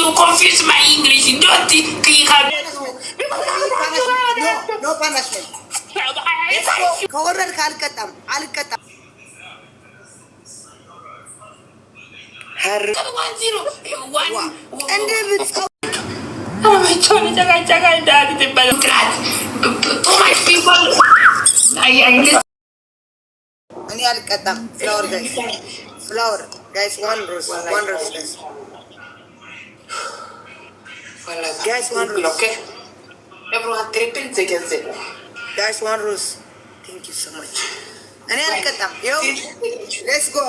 you confuse my English. Don't think you can. No punishment. ከወረድክ አልቀጣም። እኔ አልቀጣም። ፍላወር ጋይስ one rose guys one rose okay everyone triple seconds guys one rose thank you so much እኔ አልቀጣም yo let's go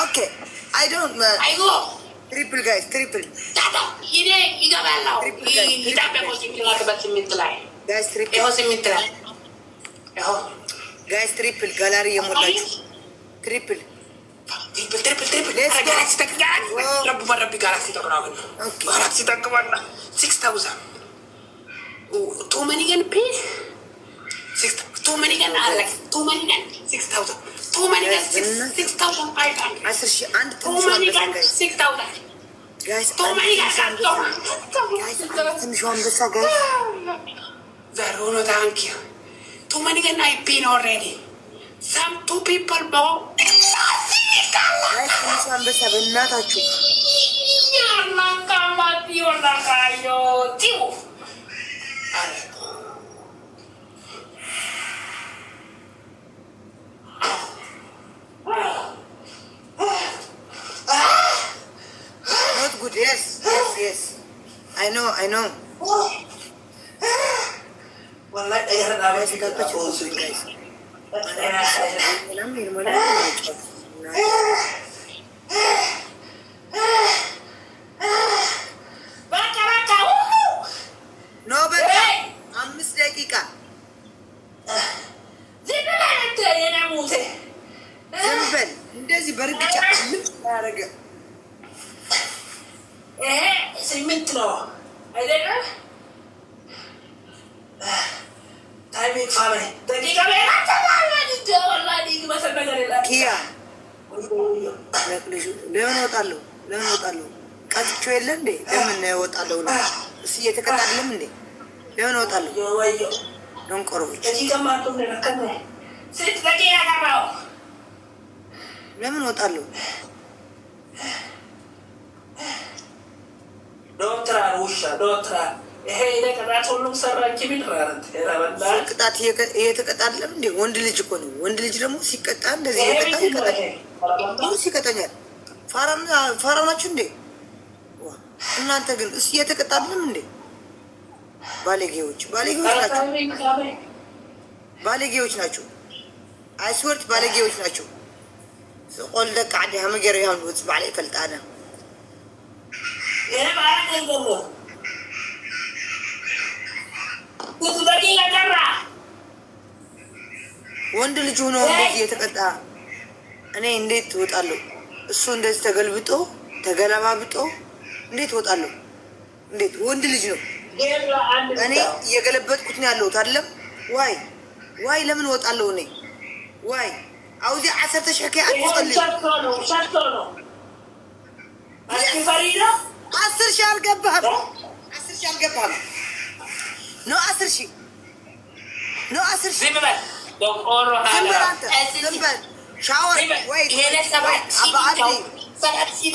okay I don't I go triple guys triple ይሄ ይገባላው ይታበቆ ሲሚላር በስሚትላይ guys triple ይሄ ሲሚትላይ ይሄ guys triple ጋላሪ የሞላችሁ triple ጋላክሲ ተቀጋኝ ረቡ በረቢ ጋላክሲ ተቀራገኝ ጋላክሲ ተቀባና 6000 too many can pay 6 too many can like too many can 6000 too many can 6500 10,000 አንድ too many can 6000 guys too many can ትንሿ አንበሳ guys zero no thank you too many can I pin already some two people more guys ትንሿ አንበሳ በእናታችሁ Yo, tío. Not good. Yes. I know. Wallahi ayah nak Guys, kita pergi guys. No, beta. 5 dakika. ዘንበል እንደዚህ በርግጫ ምን ያደረገ ስምንት ነው አይደለም ታይሚንግ ፋሚሊ ደቂቃ ኪያ ለምን እወጣለሁ ቀጥቼው የለ እንዴ ለምን እወጣለሁ ነው እሱ እየተቀጣ አይደለም እንዴ ለምን እወጣለሁ ደንቆሮች ለምን እወጣለሁ ዶክተር ውሻ ዶክተር ይሄ ለቀጣት ሁሉም ሰራቂ ቢልራንት ያራበላ ቅጣት እየተቀጣ አይደለም እንዴ ወንድ ልጅ እኮ ነው ወንድ ልጅ ደግሞ ሲቀጣ እንደዚህ ይቀጣል ሲቀጣኛል ፋራ ናችሁ እንዴ እናንተ ግን እሱ እየተቀጣ አይደለም እንዴ ባለጌዎች ናቸው አይስወርት ባለጌዎች ናቸው قول لك عادي هم جريان وتصبح عليه فلتانه يا بارك الله وتبقي يا جرا ወንድ ልጅ ሆኖ እንደዚህ የተቀጣ እኔ እንዴት እወጣለሁ እሱ እንደዚህ ተገለባብጦ እንዴት እወጣለሁ እንዴት ወንድ ልጅ ነው እኔ እየገለበጥኩት ነው ያለሁት አይደለም ዋይ ለምን እወጣለሁ እኔ ዋይ አውዚ 10 ሺህ አትጸልይ ሻርቶ አስፈሪዳ 10 ሺህ አልገባህም ነው 10 ሺህ ዝም በል ዶክተር ዝም በል ሻወር ወይ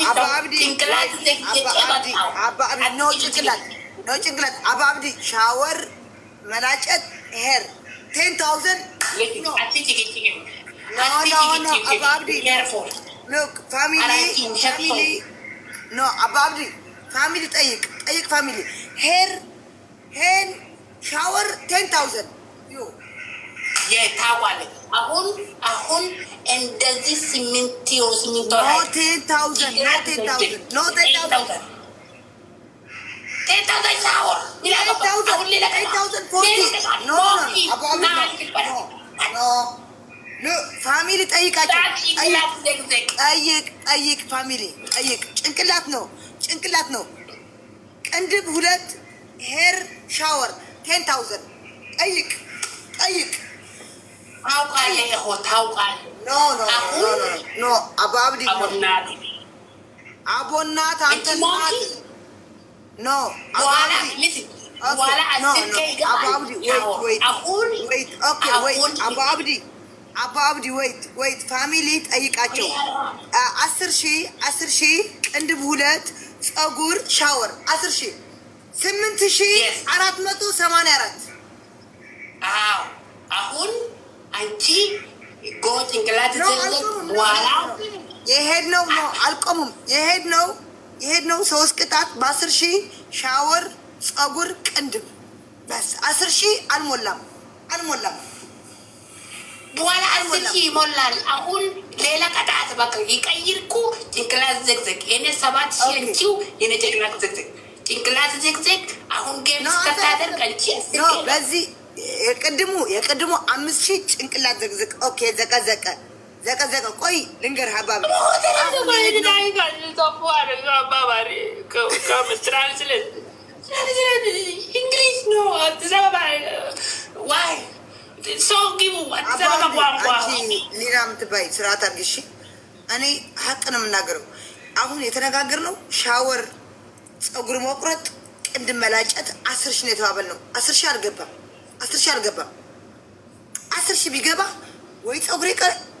አባ አብዲ ነው ጭንቅላት አባ አብዲ ሻወር መላጨት ሄር 10,000 ነው No, Ababdi. Look, family. No, Ababdi. Family, take family. Hair, shower, 10,000. You. Yeah, tawal. Ahun, and does this cement or cement? No, 10,000. No, 10,000. 10,000 shower. 8,040. No, Ababdi. No. ፋሚሊ ጠይቃቸው ጠይቅ ፋሚሊ ጠይቅ ጭንቅላት ነው ቅንድብ 2 ሄር ሻወር 10,000 ጠይቅ ታውቃለህ ኖ አባብዲ አቦናት አንተ ናት ኖ በኋላ በኋላ አስር ከይገባ አባ አብዲ ወይት ፋሚሊ ጠይቃቸው 10,000 ቅንድብ 2 ፀጉር ሻወር 10,000 8,484 አሁን አንቺ ጎ ጭንቅላት በኋላ የሄድነው ነው አልቆሙም የሄድነው 3 ቅጣት በ10,000 ሻወር ፀጉር ቅንድብ በስ 10,000 አልሞላም በኋላ 10,000 ይሞላል። አሁን ሌላ ቅጣት በቃ ይቀይርኩ ጭንቅላት ዘግዘግ የኔ 7,000 አንቺው የኔ ጭንቅላት ዘግዘግ አሁን ጌም ስታደርግ አንቺ በዚህ የቅድሙ 5,000 ጭንቅላት ዘግዘግ ኦኬ ዘቀዘቀ ቆይ ልንገርህ አባባ እንግሊዝ ነው አዲስ አበባ ዋይ ሰው ግቡ አዲስ አበባ ቋንቋ ሌላ ምትባይ ስርዓት አድርጊ። እኔ ሀቅ ነው የምናገረው። አሁን የተነጋገርነው ሻወር ፀጉር መቁረጥ ቅንድብ መላጨት 10,000 ነው የተባባልነው። 10,000 አልገባም 10,000 ቢገባ ወይ ፀጉሬ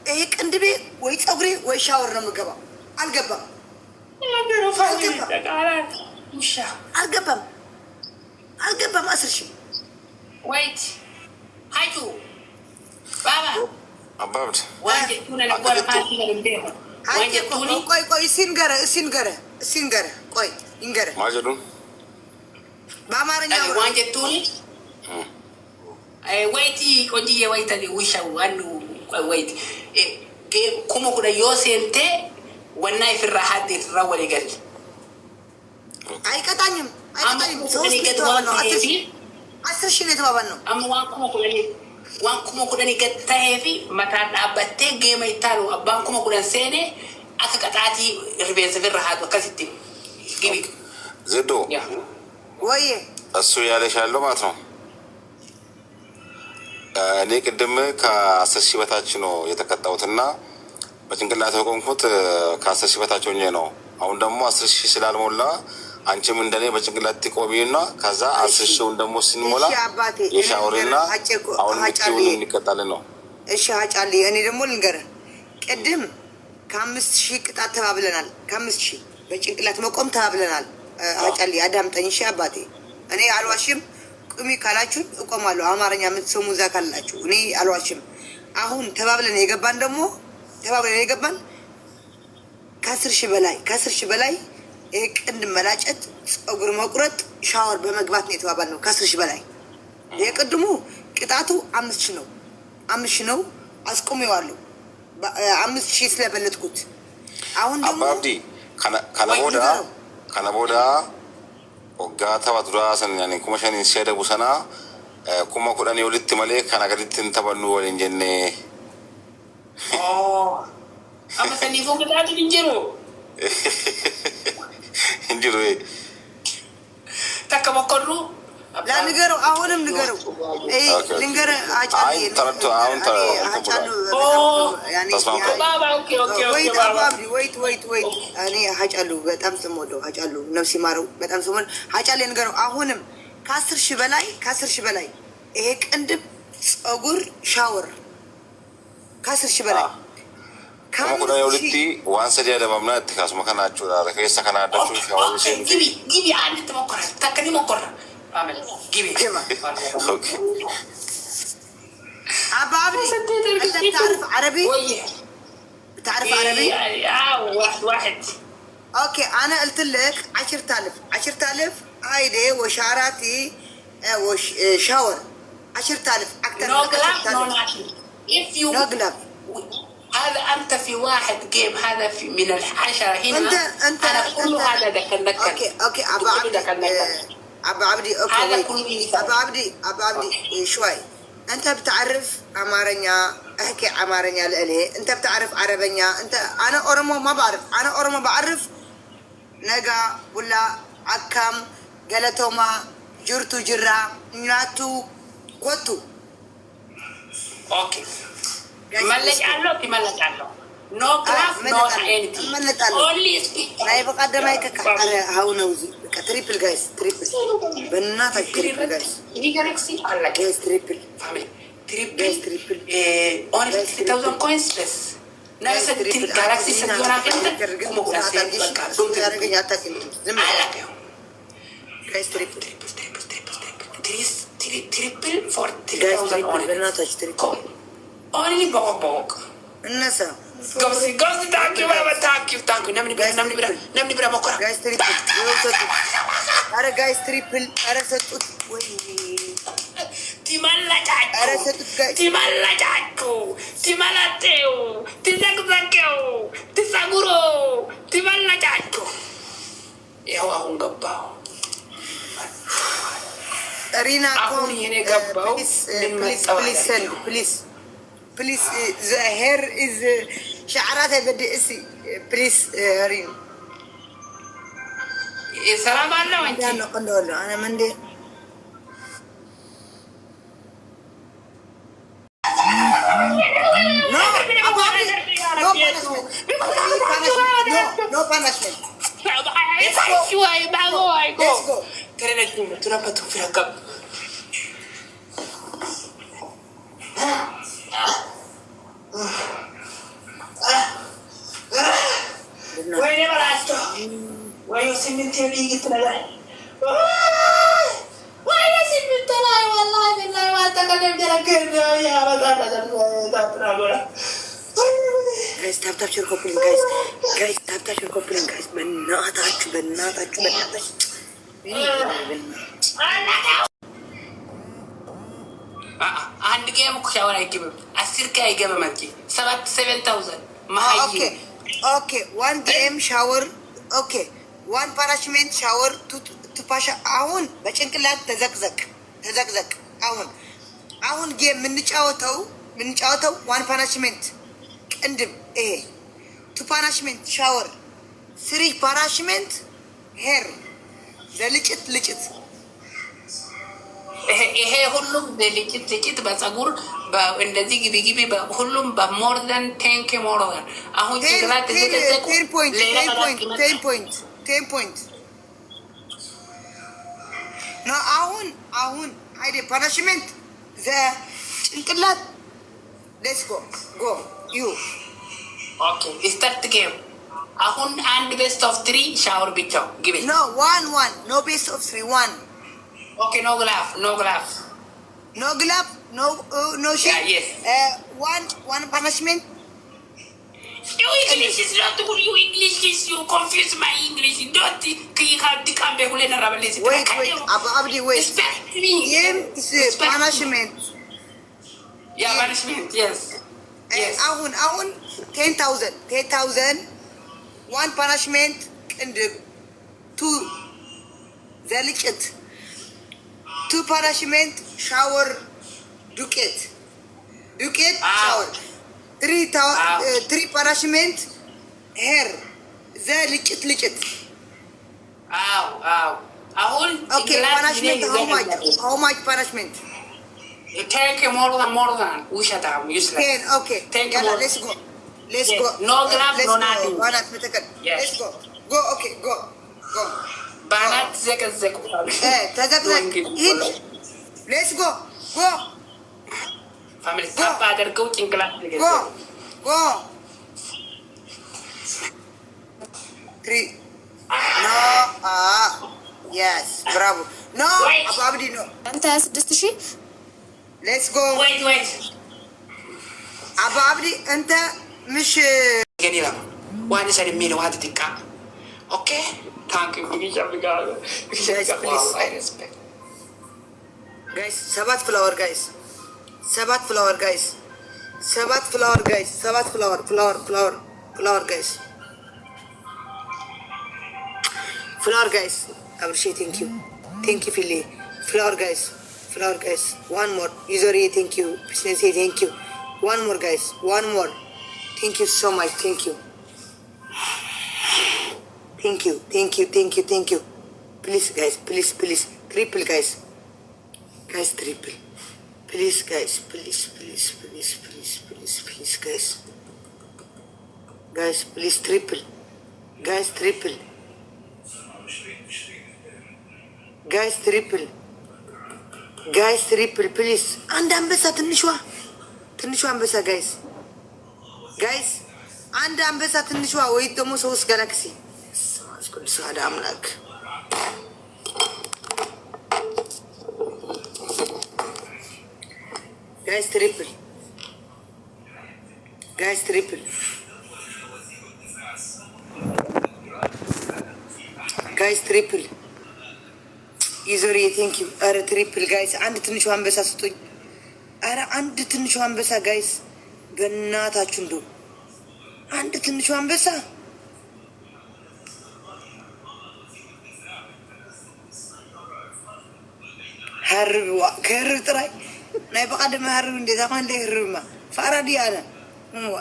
ይሄ ቅንድቤ ወይ ፀጉሬ ወይ ሻወር ነው የምገባው። አልገባም 10,000 ወይት ሀጁ ባባ አባብድ ቆይ ሲንገረ ቆይ ይንገረ ማጀዱን በአማርኛ ዋንጀቱን ወይቲ ቆንጅዬ ወይተ ውሻው ዋኑ ወይት ኩሙ ኩደ ዮሴንቴ ወና ይፍራ ሀዲ ትራወል ይገል አይቀጣኝም 10,000 ነው የተባባልነው። ዋንኩሞ ኩደኒ ገታሄፊ መታን አበቴ ጌመ ይታሉ አባንኩሞ ኩደን ሴኔ አከቀጣቲ ርቤንስ ፍራ ሀዲ ከሲቲ ግቢ ዝዶ ወይ እሱ ያለሽ ያለው ማለት ነው። እኔ ቅድም ከ10,000 በታች ነው የተቀጣሁትና በጭንቅላት የቆምኩት ከ10,000 በታች ሆኜ ነው። አሁን ደግሞ 10,000 ስላልሞላ አንቺም እንደኔ በጭንቅላት ትቆሚና ከዛ 10,000ውን ደግሞ ስንሞላ የሻወርና አሁን ምትውን እንቀጣለን ነው። እሺ ሀጫሊ እኔ ደግሞ ልንገርህ ቅድም ከ5,000 ቅጣት ተባብለናል። ከ5,000 በጭንቅላት መቆም ተባብለናል። ሀጫሊ አዳምጠኝ እሺ አባቴ። እኔ አልዋሽም። ቁሚ ካላችሁ እቆማለሁ። አማርኛ የምትሰሙ እዛ ካላችሁ እኔ አልዋሽም። አሁን ተባብለን የገባን ከ10,000 በላይ ይሄ ቅንድብ መላጨት ፀጉር መቁረጥ ሻወር በመግባት ነው የተባባልነው። ከ10,000 በላይ የቅድሙ ቅጣቱ 5,000 ነው አስቆሜዋለሁ 5,000 ስለበለጥኩት። አሁን ደግሞ አባብዲ ከነቦዳ ወጋታ ባቱራ ሰንያኔ ኩመሸን ሲያደቡ ሰና ኩማ ኩዳኔ ወልት መሌ ከናገሪትን ተበኑ ወንጀኔ አመሰኒ ፎንቅጣት እንጀሮ እንዲሩ ተከመከሩ ለንገሩ አሁንም ንገሩ ልንገር አጫሊ ተረቱ አሁን አጫሉ ያኔ ወይት እኔ አጫሉ በጣም ስሞዶ አጫሉ ነፍስ ይማረው በጣም ስሞዶ አጫሊ ንገሩ አሁንም ከ10,000 በላይ ይሄ ቅንድብ ፀጉር ሻወር ከ10,000 በላይ ከሙቁዳ የውልቲ ዋንሰዲ ያደባምና ተካስ መከናችሁ ለከየሰ ከናዳችሁ ሻወር ሲል ግቢ አንድ ተሞከረ ተከኒ ሞከረ አመለ ግቢ ኦኬ አባብሪ تعرف عربي واحد اوكي انا قلت لك 10,000 هايدي وشعراتي وشاور 10,000 اكثر من 10,000 هذا انت في واحد جيم هذا في من 10 هنا انت انا كل هذا دكن اوكي ابو عبدي ابو عبدي شوي انت بتعرف امارنيا احكي امارنيا لالي انت بتعرف عربيا انت انا اورمو ما بعرف انا اورمو بعرف نجا ولا عكام قالتوما جرتو جرا ناتو كوتو اوكي ملك علو ኖ ክላፍ ኖ ኤንቲ ኦንሊ ናይ በቀደም አይከካ አረ ሃው ነው እዚ በቃ ትሪፕል ጋይስ ትሪፕል በእናታችሁ ትሪፕል ጋይስ ሊጋላክሲ አላ ጋይስ ትሪፕል ፋሚሊ ትሪፕል ኦንሊ 6000 ኮይንስ ለስ ናይስ ትሪፕል ጋላክሲ ሰጆና ከንተ ሞክራስ በቃ ዱም ያረገኝ አታውቅም ዝም ጋይስ ትሪፕል ትሪፕል ፎር 3000 ኦንሊ በእናታችሁ ትሪፕል ኦንሊ ቦክ እነሳ Gosi ታንኪ ነምኒ ብራ ሞከራ ጋይስ ትሪፕል አረ ጋይስ ትሪፕል አረ ሰጡት ወይ ቲመላጫችሁ ቲመላጤው ትዘቅዘቄው ትጸጉሮ ቲመላጫችሁ ይኸው አሁን ገባው ሪና አሁን የኔ ገባው ፕሊዝ the hair is شعرات بدي اسي بليز رين ሰላም አለው እንጂ انا قندول انا مندي no punishment let's go tunapata kufika ወይኔ በላቸው ወይ ስምንት ልይት ነገር ወይ ስምንት ላይ ወላሂ ቢላሂ ዋልተቀደም ጀረገር ጋይስ ታፕታፕ ኮፕሊንግ ጋይስ በእናታችሁ አንድ ጌም እኮ ሻወር አይገባም 10 ካ አይገባም እንጂ 7000 ማይ ኦኬ ዋን ጌም ሻወር ኦኬ ዋን ፓራሽሜንት ሻወር ቱፓሻ አሁን በጭንቅላት ተዘቅዘቅ አሁን ጌም የምንጫወተው ዋን ፓራሽሜንት ቅንድም ይሄ ቱ ፓራሽሜንት ሻወር ስሪ ፓራሽሜንት ሄር ዘልጭት ይሄ ሁሉም ልጭት በፀጉር እንደዚህ ግቢ ሁሉም በሞር ዘን 10K ሞር ዘን አሁን ጭንቅላት ተዘቀዘቁ 10 ፖይንት ኖ አሁን አይደ ፓኒሽመንት ዘ ጭንቅላት ሌትስ ጎ ዩ ኦኬ ስታርት ጌም አሁን አንድ ቤስት ኦፍ 3 ሻወር ብቻው ግቢ ኖ ዋን ኖ ቤስት ኦፍ 3 ዋን Okay, no glove. No shit. Yeah, yes. One punishment. Your English is not good. You English is you confuse my English. Don't you have to come back when I'm listening. Wait. Abdi, wait. Respect me. Is punishment. Yeah, punishment. Yes. Ahun 10,000. One punishment and two. Delicate. Two punishment shower duket shower three punishment hair the lichit ahun okay punishment how much punishment 10K more than we shut down useless 10 okay yalla let's go no glove no nothing let's go okay go Banat zek. ተዘቅዘቅ ሂድ ሌትስ ጎ ፋሚሊ ታፕ አድርገው ጭንቅላት ጎ 3 ኖ yes bravo no አባብዲ ነው አንተ 6000 ሌትስ ጎ wait አባብዲ እንተ ምሽ ገኒላ ዋን ሰለሚን ዋት ትቃ ኦኬ Thank you. I respect. Guys, ሰባት flower guys. Flower guys. Flower guys. Appreciate, thank you, Philly. Flower guys. One more. Usually, thank you. Business, thank you. One more guys. Thank you so much. Thank you. Please guys, please. Triple guys. Triple. Please guys, please guys. ጋይስ ፕሊዝ ትሪፕል ጋይስ ትሪፕል ጋይስ ትሪፕል ጋይስ ትሪፕል ፕሊዝ። አንድ አንበሳ ትንሿ አንበሳ ጋይስ ጋይስ አንድ አንበሳ ትንሿ ወይ ደግሞ 3 ጋላክሲ ቅዱስ አሐድ አምላክ ጋይስ ትሪፕል ጋይስ ትሪፕል ጋይስ ትሪፕል ዩዘር ቴንክ ዩ። አረ ትሪፕል ጋይስ አንድ ትንሿ አንበሳ ስጡኝ። አረ አንድ ትንሿ አንበሳ ጋይስ በእናታችሁ እንደው አንድ ትንሿ አንበሳ ሀርብ ከህርብ ጥራይ ናይ በቀደመ ሀርብ እንዴት አሁን ላይ ህርብማ ፋራዲ አለ ዋ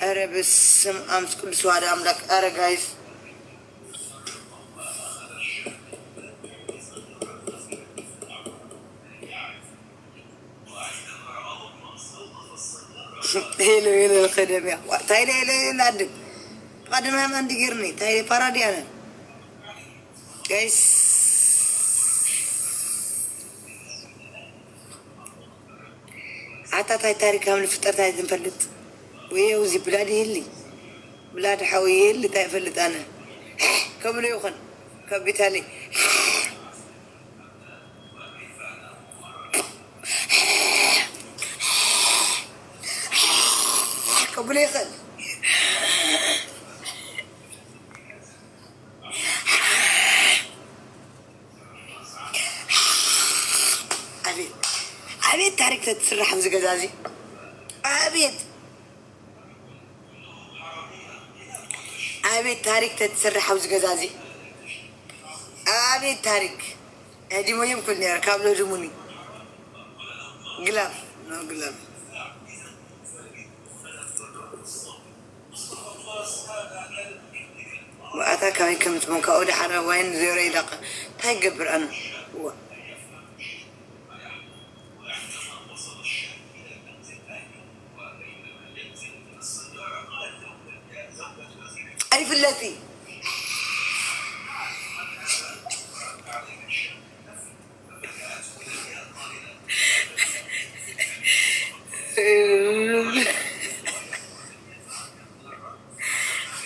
አረ በስመ አብ ቅዱስ አሐድ አምላክ። አረ ጋይስ ሄሎ ከደሚያ ታይለ ላድ ቀደም ማን ዲገርኒ ታይለ ፓራዲያና ጋይስ አታታይ ታሪክ አምል ፍጠርታይ ዝንፈልጥ ወይው ዚ ብላድ ይልይ ብላድ ሓዊ ይል ታይፈልጥ አነ ከብሎ ይኹን ከቢታሊ ከብሎ ይኸል አቤት ታሪክ ተስራሕ ዝገዛዚ አቤት ታሪክ ተስራሕ ዝገዛዚ አቤት ታሪክ ዲሞ ይምኩል ነር ካብሎ ድሙኒ ግላብ ነው ግላብ ወአታ ካይ ከምት ሞን ካውዲ ሓራ ወይን ዜሮ ይዳቀ ታይ ገብር አነ አይፍለቲ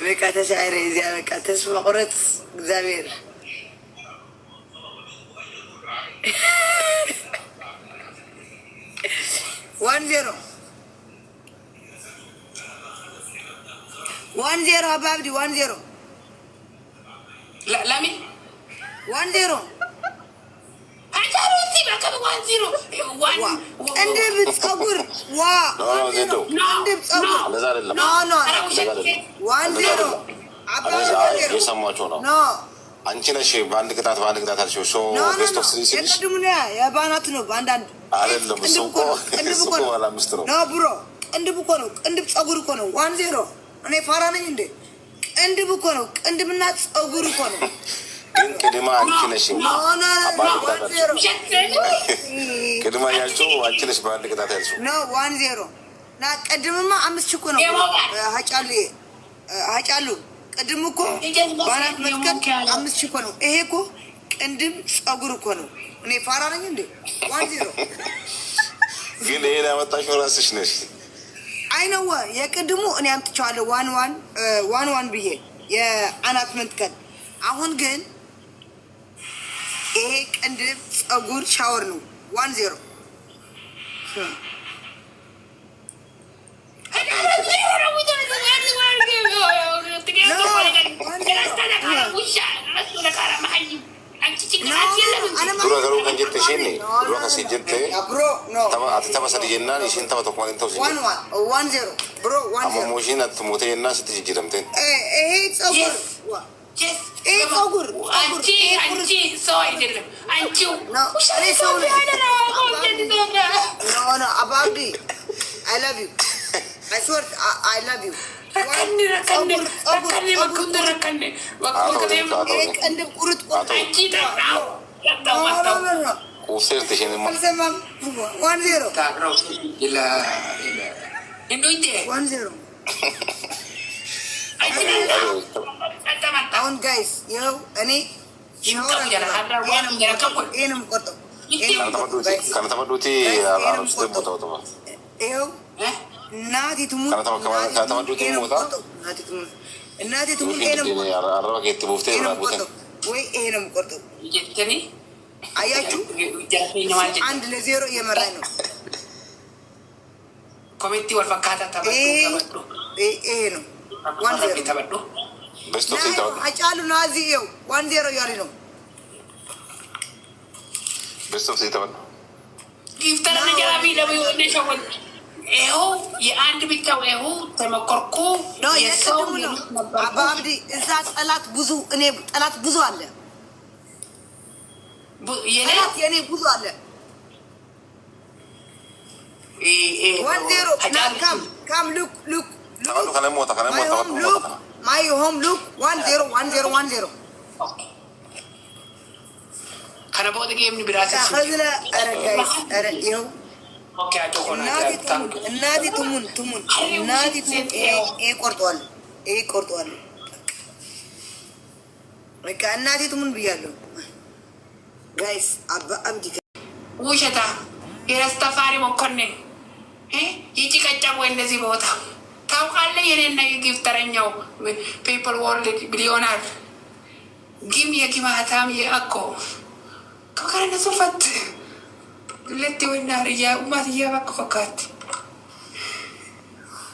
በቃ ተሻይረ እዚያ በቃ ተስፋ ቁረጥ እግዚአብሔር ዋን ዜሮ አባብዲ 1-0 ለሚ 1-0 አንታሩቲ በቃ 1-0 እንደ ጸጉር ዋ እንደ ጸጉር ለዛ አይደለም ኖ 1-0 አባብዲ የሰማቸው ነው። አንቺ ነሽ በአንድ ቅጣት አልሽው ሾ ቤስት ኦፍ 3 ሲልሽ የቀድሙና የባናት ነው በአንዳንድ አይደለም እሱ ባላ አምስት ነው ኖ ብሮ ቅንድብ እኮ ነው ቅንድብ ጸጉር እኮ ነው 1-0 እኔ ፋራ ነኝ እንዴ? ቅንድብ እኮ ነው ቅንድብና ጸጉር እኮ ነው። ግን ቅድማ አንቺ ነሽ ቅድማ ያልሽው አንቺ ነሽ በአንድ ቅጣት ያልሽው ኖ 1-0 ና ቅድምማ 5 እኮ ነው ሀጫሉ ቅድም እኮ ባናት መስከት 5 እኮ ነው። ይሄ እኮ ቅንድብ ጸጉር እኮ ነው። እኔ ፋራ ነኝ እንዴ? 1-0 ግን ይሄ ያመጣሽው ራስሽ ነሽ። አይነዋ የቅድሙ እኔ አምጥቻለሁ 1-1 ብዬ የአናት መንጥቀል። አሁን ግን ይሄ ቅንድብ ጸጉር ሻወር ነው 1-0 dura garuu kan jette isheen dura kasii jette tama sadi jennaan isheen tapha tokko malee ta'u isheen 1-0 bro 1-0 amma immoo isheen ati mootee jennaan sitti jijjiiramteen ይሄ ጸጉር ይሄ ጸጉር አንቺ ሰው አይደለም አንቺው እኔ ሰው ነኝ ኖ አባዲ I love you I swear I love you አሁን ጋይስ ይኸው እኔ ይሄንም ቆርጠው ይኸው እናቴ ትሙት እናቴ ትሙት ወይ ይሄንም ቆርጠው አያችሁ 1-0 እየመራኝ ነው። ኮሜንቲ ወልፈካታ ተበዱ ይሄ ነው 1-0 ተበዱ አጫሉ ነው እዚህ ይኸው 1-0 እያለ ነው። በስቶፍ ተበዱ ጊፍተር ነጃቢ ለበይወኔ ሸወል ይኸው የአንድ ብቻው ይኸው ተመኮርኩ ነው የሰው ነው አባብዲ እዛ ጠላት ብዙ እኔ ጠላት ብዙ አለ የኔ ብዙ አለ 1-0 ካም ሉክ ማይ ሆም ሉክ 1-0 ከነ ቦደ ጌም ቢራሲ ፈዝለ አረጋይ አረ ይኸው እናቴ ትሙን እናቴ ትሙን ቆርጠዋል በቃ እናቴ ትሙን ብያለሁ። ጋይስ አብዲ ውሸታ የረስተፋሪ መኮንን ይጭቀጨቅ ወይ እንደዚህ ቦታ ታውቃለህ? የኔና የጊፍተረኛው ፔፐር ወርልድ ቢሊዮናር ጊም የጊማታም የአኮ ከከረነሱ ፈት ለቲ ወናር ያ ኡማት ያባክ ፈካት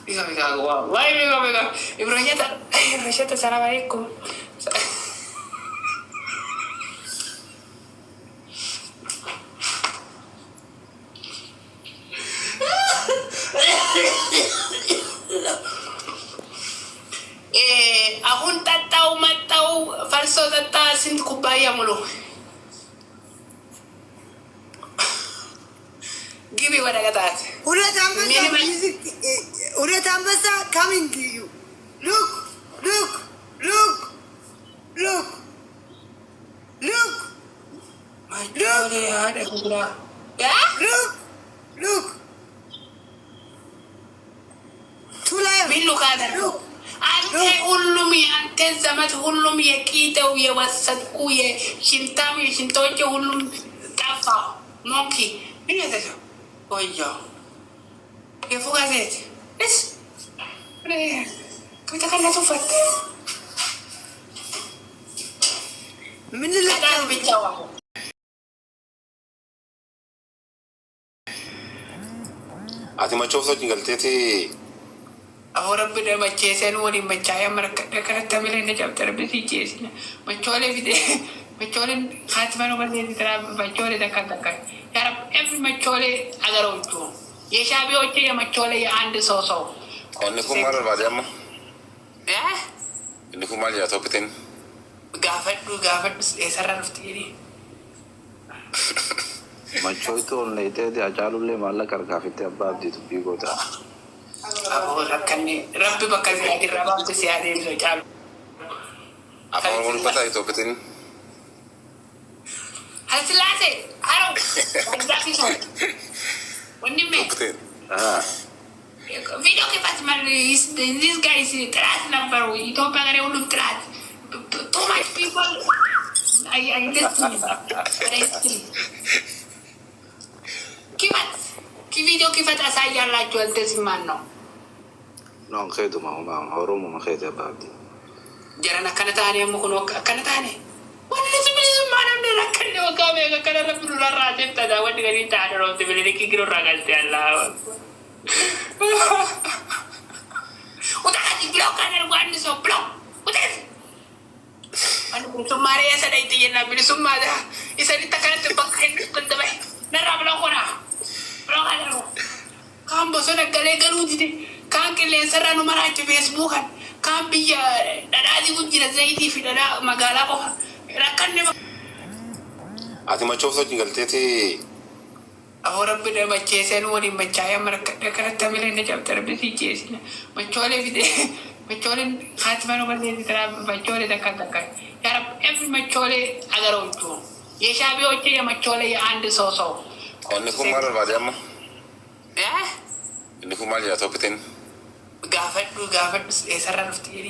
ይጋ ዋይ ኢብራሂም ሰላም አለይኩም አሁን ጠጣው መጣው ፈርሶ ጠጣ ስንት ኩባያ ሙሉ ግቢ ወደ ገጣት ሁለት አንበሳ ካሚንግ ዩ ሉክ ቢሉ ካደር አንተ ሁሉም የአንተ ዘመድ ሁሉም የቂጠው የወሰድኩ የሽንታም የሽንቶች ሁሉም ጠፋ። ሞንኪ ምን ያተሰው ወዮ የፉጋዜት እስ ከተከለቱ ፈት ምን ለቃል ብቻው አቲማቸው ሰዎች ገልጤቲ አወረብ ደመቼሰን ወዲ መቻያ መረከደ ከረተምለ ነጨብጠር በሲጄስ መቾለ ቪዲዮ መቾለ ካትመኑ በዚህ ተራ መቾለ ተከተከ ያረብ ኤቭሪ መቾለ አገሮቹ የሻቢዎች የመቾለ የአንድ ሰው እንኩም ማለት ባዲያማ እንኩም ማለት ያቶፕቴን ጋፈዱ የሰራሩት ይሄ መቾይቶ ለይቴዲ አጫሉለ ማለቀር ጋፍቴ አባብዲቱ ቢጎታ አቦ ረከኔ ረብ በከዚ ያድራባም ሲያዴ ይጫሉ አቦ ወልፈታ ኢትዮጵያን አስላሴ አሮ ወንዳፊሶ ወንድሜ ቪዲዮ ከፋት ማል ዲስ ጋይስ ጥራት ነበሩ ኢትዮጵያ ጋር ሁሉም ጥራት too much people I kibat ki video kifat asayallaችሁ እንደዚህ ማን ነው ነው ከይቱ ማማ ኦሮሞ ማከይተ ባዲ ጀራና ከነታኔ ሙኩኖ ከነታኔ ወንድም ቢልዝ ማንም ለከለ ወጋቤ ከከረረብ ለራጀ ተዳ ወንድ ገሪ ታደሮ ትብልልኪ ግሮ ራጋልት ያላ ወጣቲ ብሎክ አድርጎ አንድ ሰው ብሎክ ወጣቲ ሱማሬ የሰዳይት የናብል ሱማዳ የሰዲ ተከረተ በከኝ እንደበይ ነራ ብሎ ሆና ብሎ አደረጉ ካምቦ ሰነገለ ገሉት ካንከለ ሰራኑ ማራጭ ፌስቡክን ካምቢያ ዳዳዚ ጉጅለ ዘይቲ ፊደላ መጋላ ቆ ረከነ አቲማቸው ሰዎች ገልጤቲ አወረብ ደመቼሰን ወዲ መቻያ መረከደ ከረተምለ ነጨብጠር በሲጄስ መቾለ ቪዲዮ መቾለ ካትመኑ በዚህ ተራ መቾለ ተከተከ ያረብ ኤቭሪ መቾለ አገሮቹ የሻቢዎች የመቾለ የአንድ ሰው እንኩም ማለት ባዲያማ እንኩም ማለት ያቶፕቴን ጋፈዱ የሰራሩት ይሄ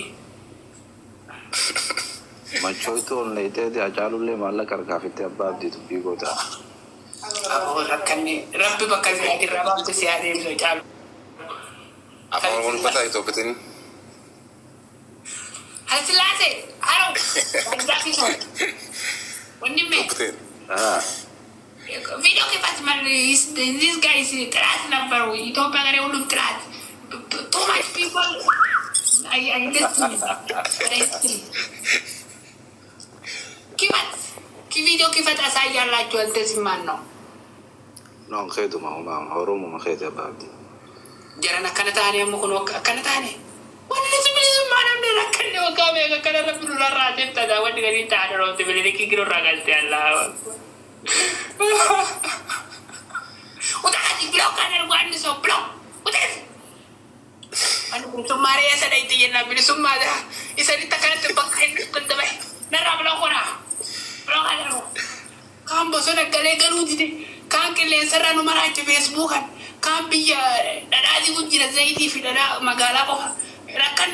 Machoito on ite de ajalulle malla karkafite abab di tupi gota. Aku rakanni rabbi bakal jadi rabam tu siapa yang so jalu. Apa orang kata itu betul? Hasilase, halo. Exactly so. Wani me. Betul. Video ke pas mal is this guy is trust number itu apa kare ulu trust. Too much people. I understand. Ki video ki fata saya la jual tesmano. Non credo ma horomo ma credo abab di. Jarana kana tane mo kono kana tane. Wani sibili mana ne rakanne wa kame ga kana rabbu la rajin tada wani gari ta da rote bele ki kiro ragalte Allah. Udah di blok kan wani so blok. Udah. Anu sumare ya sada itu yana bil sumada. Isa ditakana tebakin kundabe. Nara blok ora. Blok ada. Kambo sona gale galu di kan kele sarano marache Facebook kan. Kan biya dada di kunjira zaidi fi dada magala ko. Rakan